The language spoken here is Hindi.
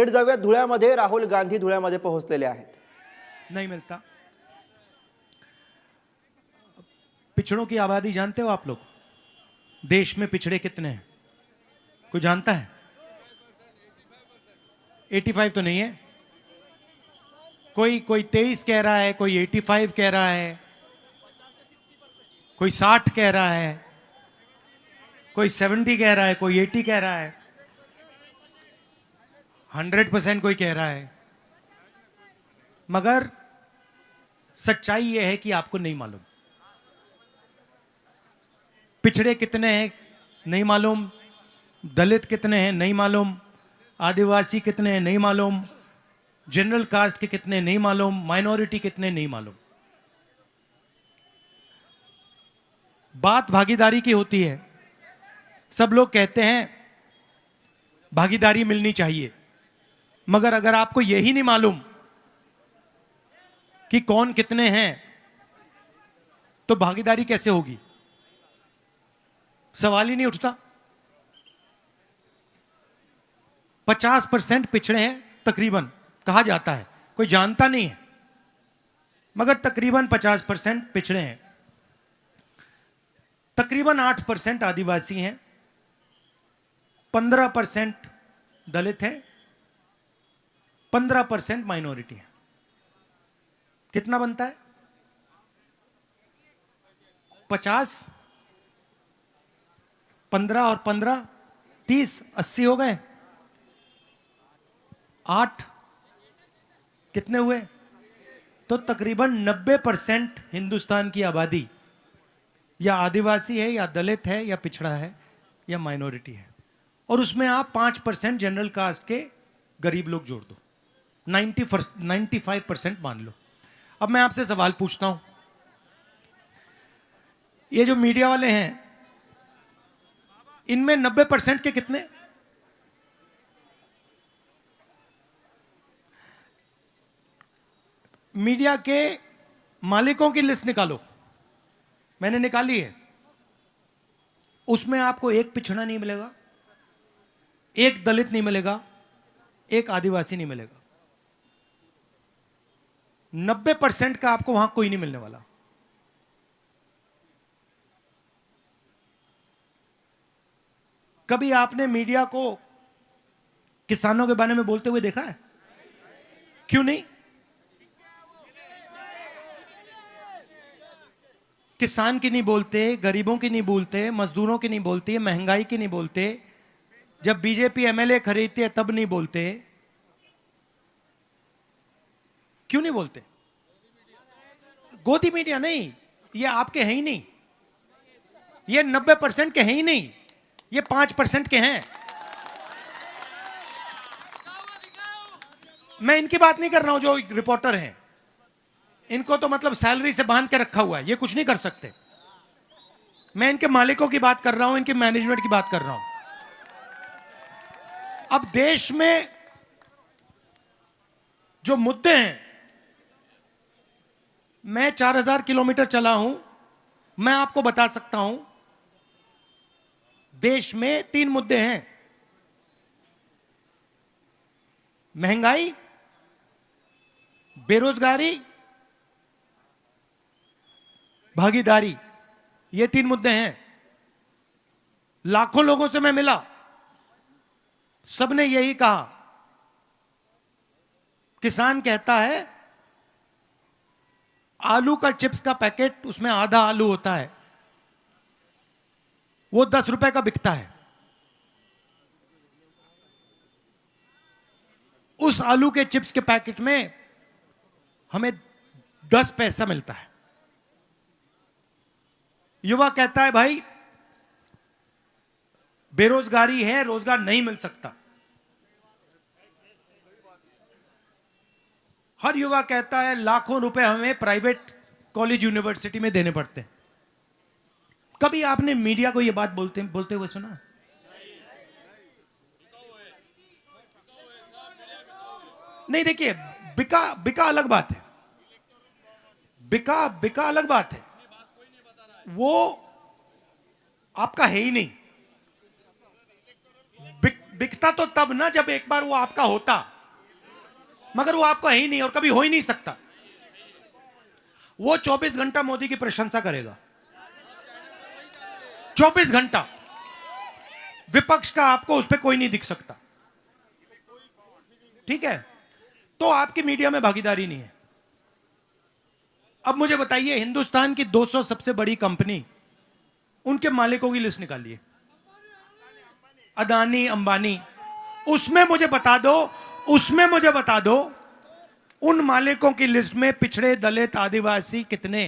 थेट जाऊयात धुळ्यामध्ये. राहुल गांधी धुळ्यामध्ये पोहोचलेले आहेत. नहीं मिलता। पिछड़ों की आबादी जानते हो आप लोग? देश में पिछड़े कितने हैं? कोई जानता है? 85 तो नहीं है। कोई 23 कह रहा है, कोई 85 कह रहा है, कोई 60 कह रहा है, कोई 70 कह रहा है, कोई 80 कह रहा है, 100% कोई कह रहा है। मगर सच्चाई यह है कि आपको नहीं मालूम। पिछड़े कितने हैं नहीं मालूम, दलित कितने हैं नहीं मालूम, आदिवासी कितने हैं नहीं मालूम, जनरल कास्ट के कितने नहीं मालूम, माइनॉरिटी कितने नहीं मालूम। बात भागीदारी की होती है। सब लोग कहते हैं भागीदारी मिलनी चाहिए, मगर अगर आपको यही नहीं मालूम कि कौन कितने हैं तो भागीदारी कैसे होगी? सवाल ही नहीं उठता। 50% पिछड़े हैं तकरीबन, कहा जाता है, कोई जानता नहीं है, मगर तकरीबन 50% पिछड़े हैं। तकरीबन 8% आदिवासी हैं, 15% दलित हैं, 15% माइनॉरिटी है। कितना बनता है? 50, 15 और 15, 30, 80 हो गए। 8 कितने हुए? तो तकरीबन 90% हिंदुस्तान की आबादी या आदिवासी है, या दलित है, या पिछड़ा है, या माइनॉरिटी है। और उसमें आप 5% जनरल कास्ट के गरीब लोग जोड़ दो, 95% मान लो। अब मैं आपसे सवाल पूछता हूं, ये जो मीडिया वाले हैं, इनमें 90% के कितने? मीडिया के मालिकों की लिस्ट निकालो, मैंने निकाली है। उसमें आपको एक पिछड़ा नहीं मिलेगा, एक दलित नहीं मिलेगा, एक आदिवासी नहीं मिलेगा। 90% का आपको वहां कोई नहीं मिलने वाला। कभी आपने मीडिया को किसानों के बारे में बोलते हुए देखा है? क्यों नहीं? किसान की नहीं बोलते, गरीबों की नहीं बोलते, मजदूरों की नहीं बोलते, महंगाई की नहीं बोलते, जब बीजेपी एमएलए खरीदती है तब नहीं बोलते। क्यों नहीं बोलते? गोदी मीडिया नहीं, ये आपके हैं ही नहीं, ये 90% के हैं ही नहीं, ये 5% के हैं। मैं इनकी बात नहीं कर रहा हूं जो रिपोर्टर हैं, इनको तो मतलब सैलरी से बांध के रखा हुआ है, ये कुछ नहीं कर सकते। मैं इनके मालिकों की बात कर रहा हूं, इनके मैनेजमेंट की बात कर रहा हूं। अब देश में जो मुद्दे हैं, मैं 4000 किलोमीटर चला हूं, मैं आपको बता सकता हूं, देश में 3 मुद्दे हैं: महंगाई, बेरोजगारी, भागीदारी। ये 3 मुद्दे हैं। लाखों लोगों से मैं मिला, सबने यही कहा। किसान कहता है आलू का चिप्स का पैकेट, उसमें आधा आलू होता है, वो 10 रुपए का बिकता है। उस आलू के चिप्स के पैकेट में हमें 10 पैसा मिलता है। युवा कहता है भाई बेरोजगारी है, रोजगार नहीं मिल सकता। हर युवा कहता है लाखों रुपए हमें प्राइवेट कॉलेज यूनिवर्सिटी में देने पड़ते हैं। कभी आपने मीडिया को यह बात बोलते हुए सुना? नहीं। देखिए, बिका अलग बात है, बिका अलग बात है, वो आपका है ही नहीं। बिकता तो तब ना जब एक बार वो आपका होता। मगर वो आपका है ही नहीं और कभी हो ही नहीं सकता। वो 24 घंटा मोदी की प्रशंसा करेगा, 24 घंटा। विपक्ष का आपको उस पर कोई नहीं दिख सकता, ठीक है? तो आपकी मीडिया में भागीदारी नहीं है। अब मुझे बताइए, हिंदुस्तान की 200 सबसे बड़ी कंपनी, उनके मालिकों की लिस्ट निकालिए, अदानी, अंबानी। उसमें मुझे बता दो उन मालिकों की लिस्ट में पिछड़े, दलित, आदिवासी कितने?